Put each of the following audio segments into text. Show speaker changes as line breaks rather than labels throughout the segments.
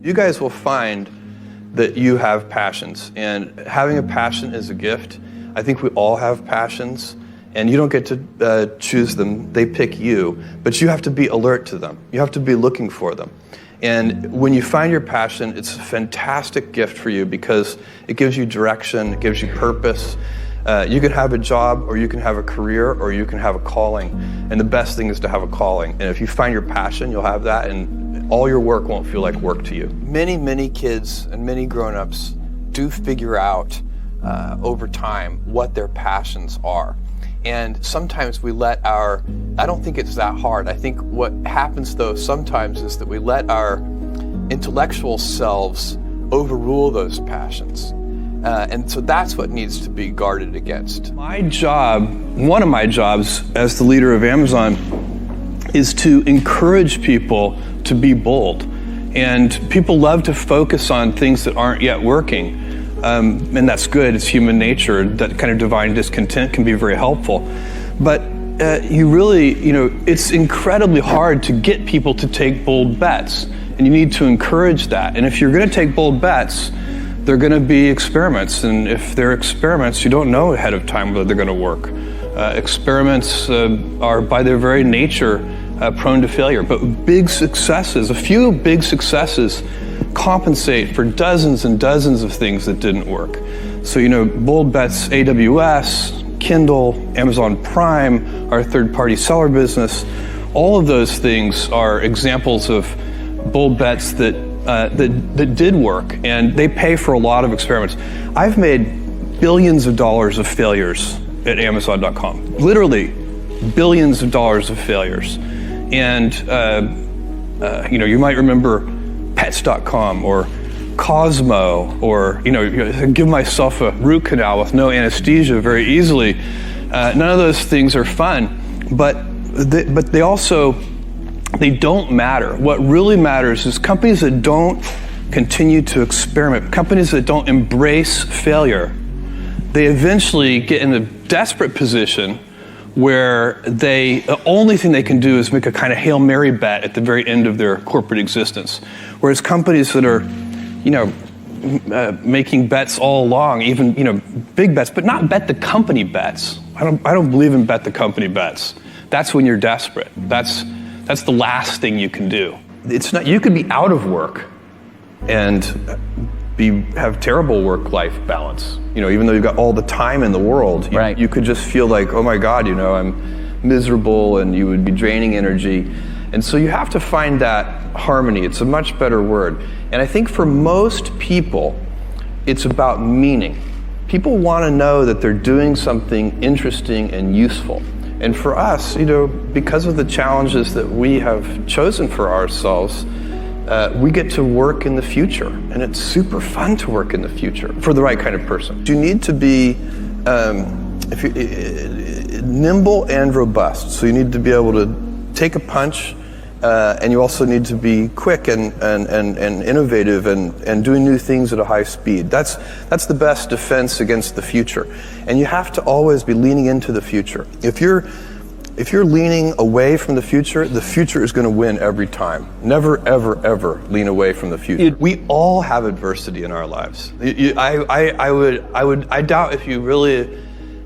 You guys will find that you have passions, and having a passion is a gift. I think we all have passions, and you don't get to choose them. They pick you, but you have to be alert to them. You have to be looking for them. And when you find your passion, it's a fantastic gift for you because it gives you direction, it gives you purpose. You can have a job, or you can have a career, or you can have a calling. And the best thing is to have a calling. And if you find your passion, you'll have that, and all your work won't feel like work to you. Many kids and many grown-ups do figure out over time what their passions are. And sometimes we let I don't think it's that hard. I think what happens though sometimes is that we let our intellectual selves overrule those passions. And so that's what needs to be guarded against. My job, one of my jobs as the leader of Amazon, is to encourage people to be bold. And people love to focus on things that aren't yet working. And that's good, it's human nature. That kind of divine discontent can be very helpful. But it's incredibly hard to get people to take bold bets. And you need to encourage that. And if you're gonna take bold bets, they're going to be experiments, and if they're experiments, you don't know ahead of time whether they're going to work. Experiments are by their very nature prone to failure, but a few big successes compensate for dozens and dozens of things that didn't work. So, bold bets, AWS, Kindle, Amazon Prime, our third-party seller business, all of those things are examples of bold bets that did work, and they pay for a lot of experiments. I've made billions of dollars of failures at Amazon.com. Literally, billions of dollars of failures. And you might remember Pets.com or Cosmo, or give myself a root canal with no anesthesia very easily. None of those things are fun, but they don't matter. What really matters is companies that don't continue to experiment, companies that don't embrace failure, they eventually get in a desperate position where the only thing they can do is make a kind of Hail Mary bet at the very end of their corporate existence. Whereas companies that are, making bets all along, even, big bets, but not bet the company bets. I don't believe in bet the company bets. That's when you're desperate. That's the last thing you can do. It's not. You could be out of work and have terrible work-life balance. Even though you've got all the time in the world, you could just feel like, oh my God, I'm miserable, and you would be draining energy. And so you have to find that harmony. It's a much better word. And I think for most people, it's about meaning. People want to know that they're doing something interesting and useful. And for us, because of the challenges that we have chosen for ourselves, we get to work in the future. And it's super fun to work in the future for the right kind of person. You need to be nimble and robust. So you need to be able to take a punch, and you also need to be quick and innovative and doing new things at a high speed. That's the best defense against the future. And you have to always be leaning into the future. If you're leaning away from the future is going to win every time. Never, ever, ever lean away from the future. We all have adversity in our lives. I doubt if you really,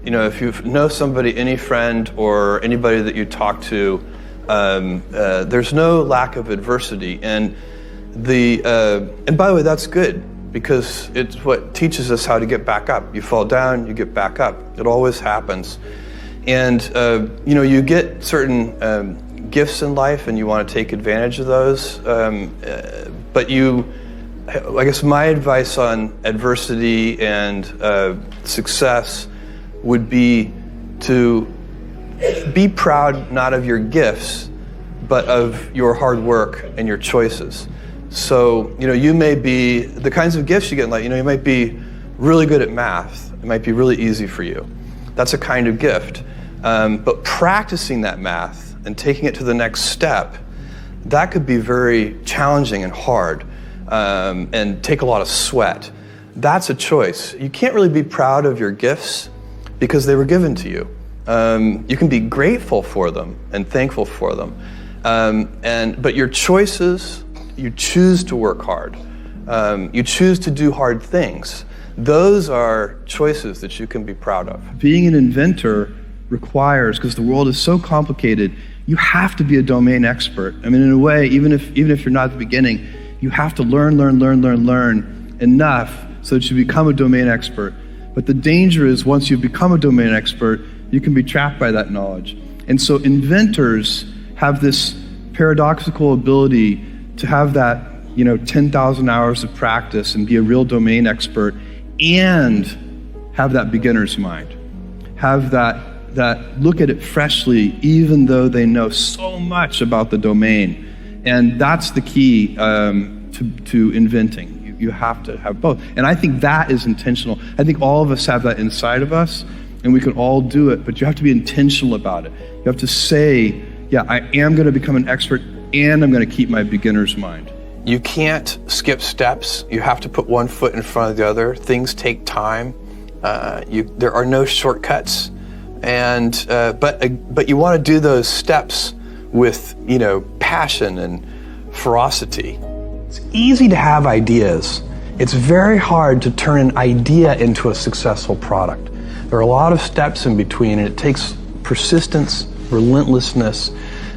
if you know somebody, any friend or anybody that you talk to, there's no lack of adversity, and by the way, that's good, because it's what teaches us how to get back up. You fall down, you get back up. It always happens. And you get certain gifts in life, and you want to take advantage of those. But I guess my advice on adversity and success would be to be proud not of your gifts, but of your hard work and your choices. So, you may be, the kinds of gifts you get in life, you might be really good at math. It might be really easy for you. That's a kind of gift. But practicing that math and taking it to the next step, that could be very challenging and hard, and take a lot of sweat. That's a choice. You can't really be proud of your gifts because they were given to you. You can be grateful for them and thankful for them. But your choices, you choose to work hard. You choose to do hard things. Those are choices that you can be proud of. Being an inventor requires, because the world is so complicated, you have to be a domain expert. I mean, in a way, even if you're not at the beginning, you have to learn enough so that you become a domain expert. But the danger is once you become a domain expert, you can be trapped by that knowledge. And so inventors have this paradoxical ability to have that 10,000 hours of practice and be a real domain expert and have that beginner's mind. Have that look at it freshly, even though they know so much about the domain. And that's the key to inventing. You have to have both. And I think that is intentional. I think all of us have that inside of us, and we can all do it, but you have to be intentional about it. You have to say, yeah, I am going to become an expert, and I'm going to keep my beginner's mind. You can't skip steps. You have to put one foot in front of the other. Things take time. There are no shortcuts. And but you want to do those steps with passion and ferocity. It's easy to have ideas. It's very hard to turn an idea into a successful product. There are a lot of steps in between, and it takes persistence, relentlessness.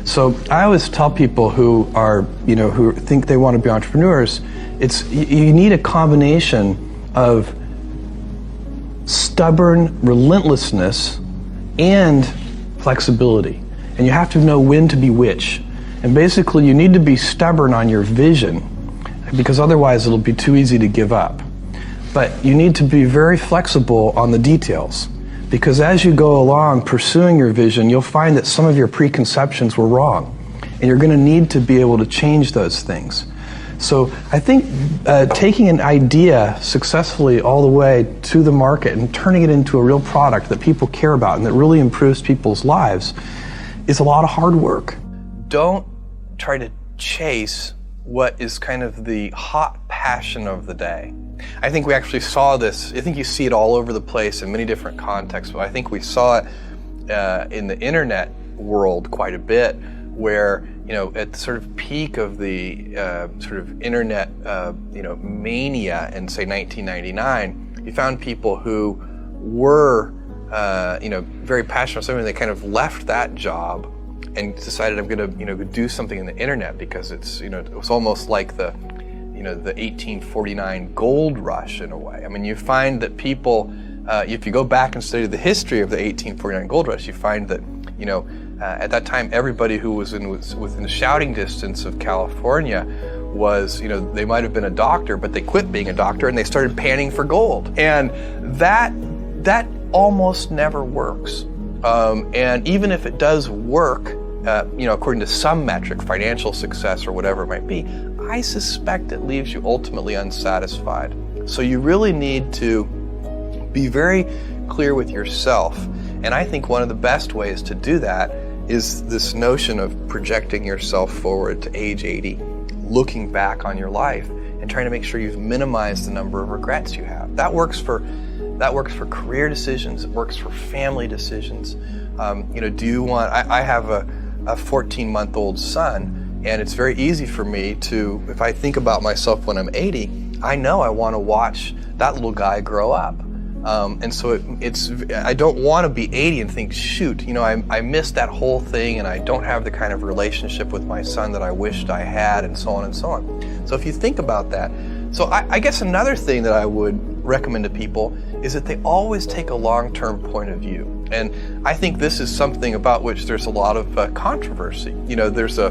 So I always tell people who are, who think they want to be entrepreneurs, you need a combination of stubborn relentlessness and flexibility. And you have to know when to be which. And basically you need to be stubborn on your vision, because otherwise it'll be too easy to give up. But you need to be very flexible on the details, because as you go along pursuing your vision, you'll find that some of your preconceptions were wrong, and you're going to need to be able to change those things. So I think taking an idea successfully all the way to the market and turning it into a real product that people care about and that really improves people's lives is a lot of hard work. Don't try to chase what is kind of the hot passion of the day. I think we actually saw this. I think you see it all over the place in many different contexts, but I think we saw it in the internet world quite a bit, where at the sort of peak of the sort of internet mania in, say, 1999, you found people who were very passionate about something. They kind of left that job and decided, I'm going to do something in the internet, because it's it was almost like the 1849 gold rush in a way. I mean, you find that people, if you go back and study the history of the 1849 gold rush, you find that at that time everybody who was within shouting distance of California was, they might have been a doctor, but they quit being a doctor and they started panning for gold. And that almost never works. And even if it does work, according to some metric, financial success or whatever it might be, I suspect it leaves you ultimately unsatisfied. So you really need to be very clear with yourself. And I think one of the best ways to do that is this notion of projecting yourself forward to age 80, looking back on your life and trying to make sure you've minimized the number of regrets you have. That works for career decisions. It works for family decisions. Do you want? I have a 14-month-old son, and it's very easy for me to, if I think about myself when I'm 80, I know I want to watch that little guy grow up. And so I don't want to be 80 and think, shoot, I missed that whole thing, and I don't have the kind of relationship with my son that I wished I had, and so on and so on. So if you think about that, so I guess another thing that I would recommend to people is that they always take a long-term point of view. And I think this is something about which there's a lot of controversy. There's a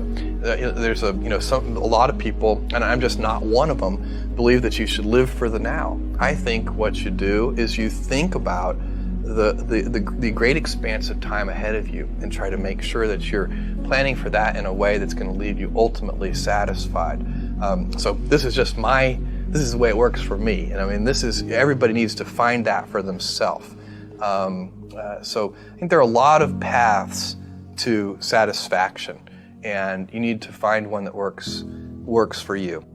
lot of people, and I'm just not one of them, believe that you should live for the now. I think what you do is you think about the great expanse of time ahead of you and try to make sure that you're planning for that in a way that's going to leave you ultimately satisfied. So this is the way it works for me. And I mean, everybody needs to find that for themselves. So I think there are a lot of paths to satisfaction, and you need to find one that works for you.